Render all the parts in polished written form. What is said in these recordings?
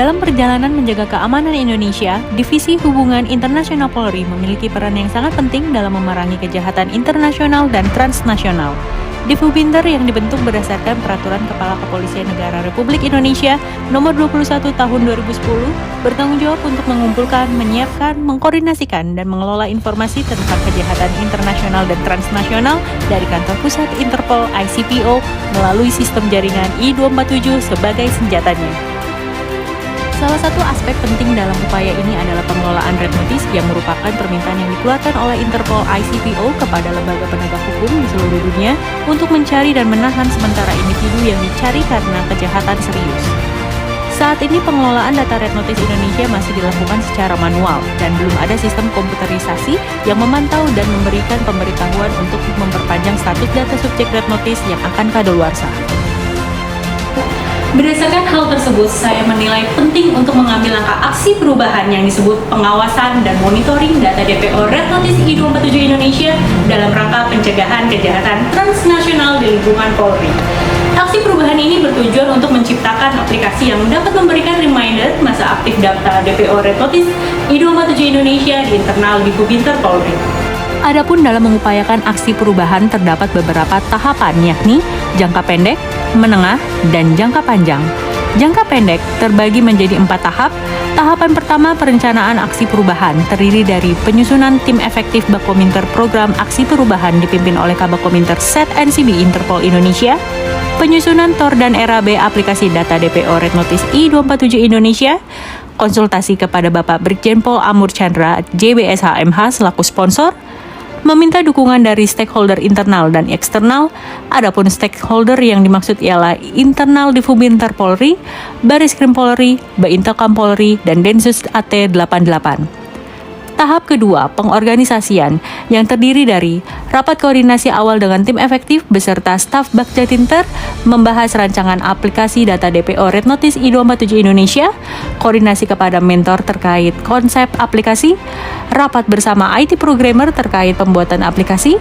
Dalam perjalanan menjaga keamanan Indonesia, Divisi Hubungan Internasional Polri memiliki peran yang sangat penting dalam memerangi kejahatan internasional dan transnasional. Divhubinter yang dibentuk berdasarkan Peraturan Kepala Kepolisian Negara Republik Indonesia Nomor 21 Tahun 2010 bertanggung jawab untuk mengumpulkan, menyiapkan, mengkoordinasikan, dan mengelola informasi tentang kejahatan internasional dan transnasional dari Kantor Pusat Interpol (ICPO) melalui sistem jaringan I247 sebagai senjatanya. Salah satu aspek penting dalam upaya ini adalah pengelolaan Red Notice yang merupakan permintaan yang dikeluarkan oleh Interpol ICPO kepada lembaga penegak hukum di seluruh dunia untuk mencari dan menahan sementara individu yang dicari karena kejahatan serius. Saat ini pengelolaan data Red Notice Indonesia masih dilakukan secara manual dan belum ada sistem komputerisasi yang memantau dan memberikan pemberitahuan untuk memperpanjang status data subjek Red Notice yang akan kadaluarsa. Berdasarkan hal tersebut, saya menilai penting untuk mengambil langkah aksi perubahan yang disebut pengawasan dan monitoring data DPO Red Notice I247 Indonesia dalam rangka pencegahan kejahatan transnasional di lingkungan Polri. Aksi perubahan ini bertujuan untuk menciptakan aplikasi yang dapat memberikan reminder masa aktif data DPO Red Notice I247 Indonesia di internal Divhubinter Polri. Adapun dalam mengupayakan aksi perubahan terdapat beberapa tahapan, yakni jangka pendek, menengah, dan jangka panjang. Jangka pendek terbagi menjadi 4 tahap. Tahapan pertama, perencanaan aksi perubahan, terdiri dari penyusunan tim efektif Bakominter Program Aksi Perubahan dipimpin oleh Kabakominter Set NCB Interpol Indonesia, penyusunan TOR dan RAB aplikasi data DPO Red Notice I247 Indonesia, konsultasi kepada Bapak Brigjen Pol Amur Chandra, JBSH-MH selaku sponsor, meminta dukungan dari stakeholder internal dan eksternal. Adapun stakeholder yang dimaksud ialah internal Divhubinter Polri, Bariskrim Polri, Baintelkam Polri, dan Densus AT 88. Tahap kedua, pengorganisasian, yang terdiri dari rapat koordinasi awal dengan tim efektif beserta staf Bakjatinter, membahas rancangan aplikasi data DPO Red Notice I247 Indonesia, koordinasi kepada mentor terkait konsep aplikasi, rapat bersama IT programmer terkait pembuatan aplikasi,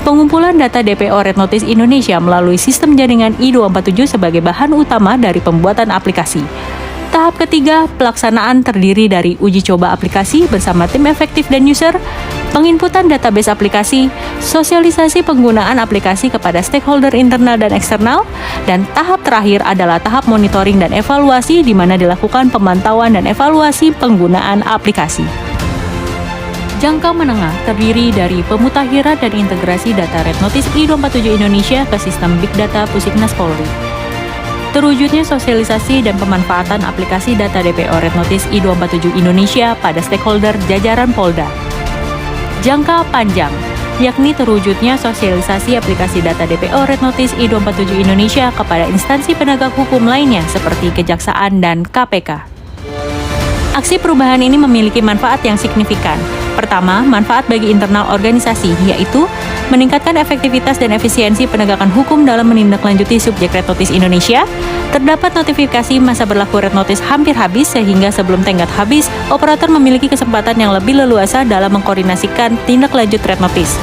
pengumpulan data DPO Red Notice Indonesia melalui sistem jaringan I247 sebagai bahan utama dari pembuatan aplikasi. Tahap ketiga, pelaksanaan terdiri dari uji coba aplikasi bersama tim efektif dan user, penginputan database aplikasi, sosialisasi penggunaan aplikasi kepada stakeholder internal dan eksternal, dan tahap terakhir adalah tahap monitoring dan evaluasi di mana dilakukan pemantauan dan evaluasi penggunaan aplikasi. Jangka menengah terdiri dari pemutakhiran dan integrasi data Red Notice I247 Indonesia ke sistem Big Data Pusiknas Polri. Terwujudnya sosialisasi dan pemanfaatan aplikasi data DPO Red Notice I247 Indonesia pada stakeholder jajaran Polda. Jangka panjang, yakni terwujudnya sosialisasi aplikasi data DPO Red Notice I247 Indonesia kepada instansi penegak hukum lainnya seperti Kejaksaan dan KPK. Aksi perubahan ini memiliki manfaat yang signifikan. Pertama, manfaat bagi internal organisasi, yaitu meningkatkan efektivitas dan efisiensi penegakan hukum dalam menindaklanjuti subjek Red Notice Indonesia. Terdapat notifikasi masa berlaku Red Notice hampir habis, sehingga sebelum tenggat habis, operator memiliki kesempatan yang lebih leluasa dalam mengkoordinasikan tindak lanjut Red Notice.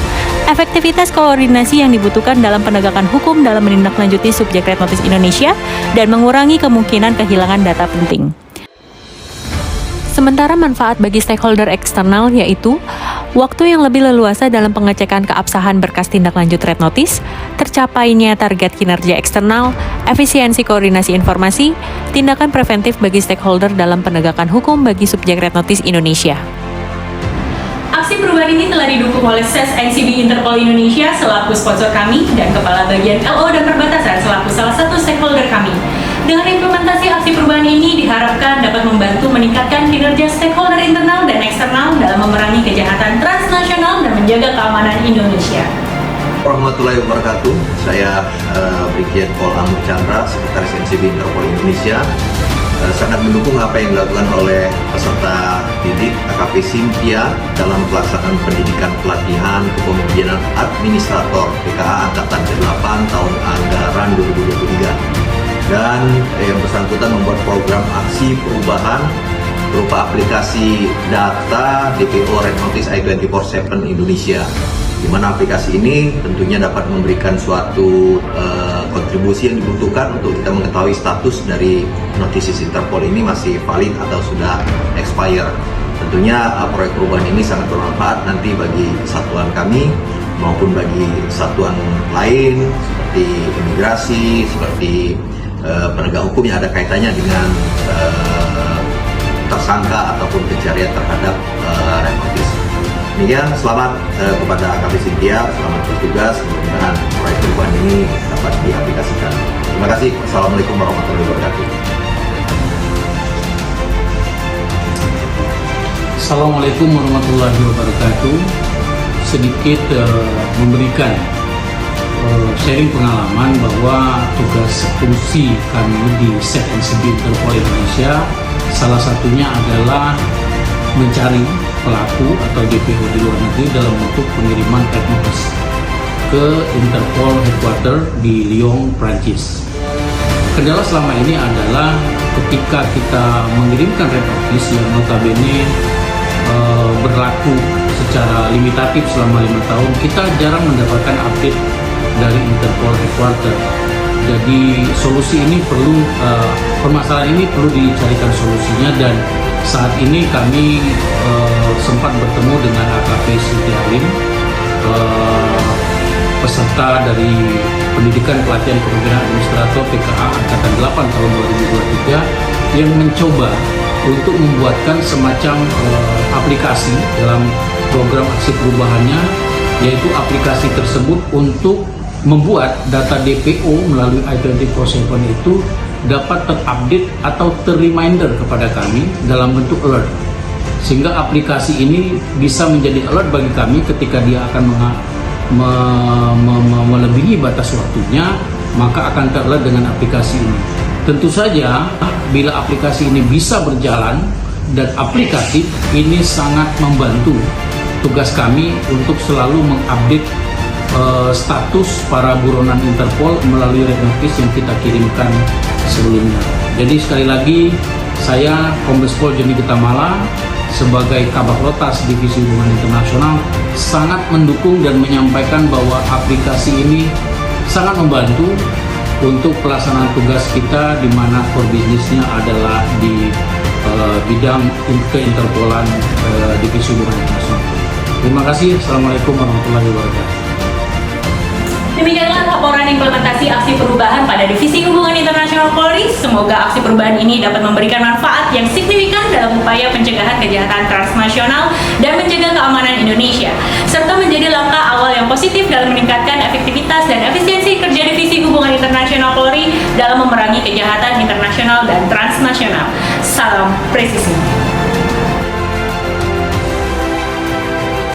Efektivitas koordinasi yang dibutuhkan dalam penegakan hukum dalam menindaklanjuti subjek Red Notice Indonesia dan mengurangi kemungkinan kehilangan data penting. Sementara manfaat bagi stakeholder eksternal yaitu waktu yang lebih leluasa dalam pengecekan keabsahan berkas tindak lanjut Red Notice, tercapainya target kinerja eksternal, efisiensi koordinasi informasi, tindakan preventif bagi stakeholder dalam penegakan hukum bagi subjek Red Notice Indonesia. Aksi perubahan ini telah didukung oleh SES NCB Interpol Indonesia selaku sponsor kami dan Kepala Bagian LO dan Perbatasan selaku salah satu stakeholder kami. Dengan implementasi aksi perubahan ini diharapkan dapat membantu meningkatkan kinerja stakeholder internal dan eksternal dalam memerangi kejahatan transnasional dan menjaga keamanan Indonesia. Warahmatullahi wabarakatuh. Saya Brigjen Pol Amur Chandra, Sekretaris NCB Interpol Indonesia. Sangat mendukung apa yang dilakukan oleh peserta didik AKP Simpia dalam pelaksanaan pendidikan pelatihan kepemimpinan administrator PKA Angkatan ke-8 tahun anggaran 2023. Dan yang bersangkutan membuat program aksi perubahan berupa aplikasi data DPO Red Notice I247 Indonesia. di mana aplikasi ini tentunya dapat memberikan suatu kontribusi yang dibutuhkan untuk kita mengetahui status dari notisis Interpol ini masih valid atau sudah expire. Tentunya proyek perubahan ini sangat bermanfaat nanti bagi satuan kami maupun bagi satuan lain seperti imigrasi, seperti penegak hukum yang ada kaitannya dengan tersangka ataupun pencarian terhadap red notice. Demikian, selamat kepada AKP Cynthia, selamat bertugas, mudah-mudahan proyek perubahan ini dapat diaplikasikan. Terima kasih. Assalamualaikum warahmatullahi wabarakatuh. Assalamualaikum warahmatullahi wabarakatuh. Sedikit memberikan sharing pengalaman bahwa tugas fungsi kami di Set NCB Interpol Indonesia salah satunya adalah mencari pelaku atau DPO di luar negeri dalam bentuk pengiriman red notice ke Interpol Headquarter di Lyon, Prancis. Kendala selama ini adalah ketika kita mengirimkan red notice yang notabene berlaku secara limitatif selama 5 tahun, kita jarang mendapatkan update dari Interpol Headquarter. Jadi solusi ini perlu, permasalahan ini perlu dicarikan solusinya, dan saat ini kami sempat bertemu dengan AKP Cynthia Lim, peserta dari pendidikan pelatihan kepemimpinan administrator PKA Angkatan 8 tahun 2023 yang mencoba untuk membuatkan semacam aplikasi dalam program aksi perubahannya, yaitu aplikasi tersebut untuk membuat data DPO melalui I-24/7 itu dapat terupdate atau terreminder kepada kami dalam bentuk alert, sehingga aplikasi ini bisa menjadi alert bagi kami ketika dia akan melebihi batas waktunya, maka akan ter-alert dengan aplikasi ini. Tentu saja bila aplikasi ini bisa berjalan dan aplikatif, ini sangat membantu tugas kami untuk selalu mengupdate status para buronan Interpol melalui red notice yang kita kirimkan sebelumnya. Jadi sekali lagi, saya Kombes Pol Joni Getamala sebagai Kabak Rotas Divisi Hubungan Internasional sangat mendukung dan menyampaikan bahwa aplikasi ini sangat membantu untuk pelaksanaan tugas kita, di mana core bisnisnya adalah di bidang keinterpolan Divisi Hubungan Internasional. Terima kasih. Assalamualaikum warahmatullahi wabarakatuh. Demikianlah laporan implementasi aksi perubahan pada Divisi Hubungan Internasional Polri. Semoga aksi perubahan ini dapat memberikan manfaat yang signifikan dalam upaya pencegahan kejahatan transnasional dan menjaga keamanan Indonesia, serta menjadi langkah awal yang positif dalam meningkatkan efektivitas dan efisiensi kerja Divisi Hubungan Internasional Polri dalam memerangi kejahatan internasional dan transnasional. Salam presisi.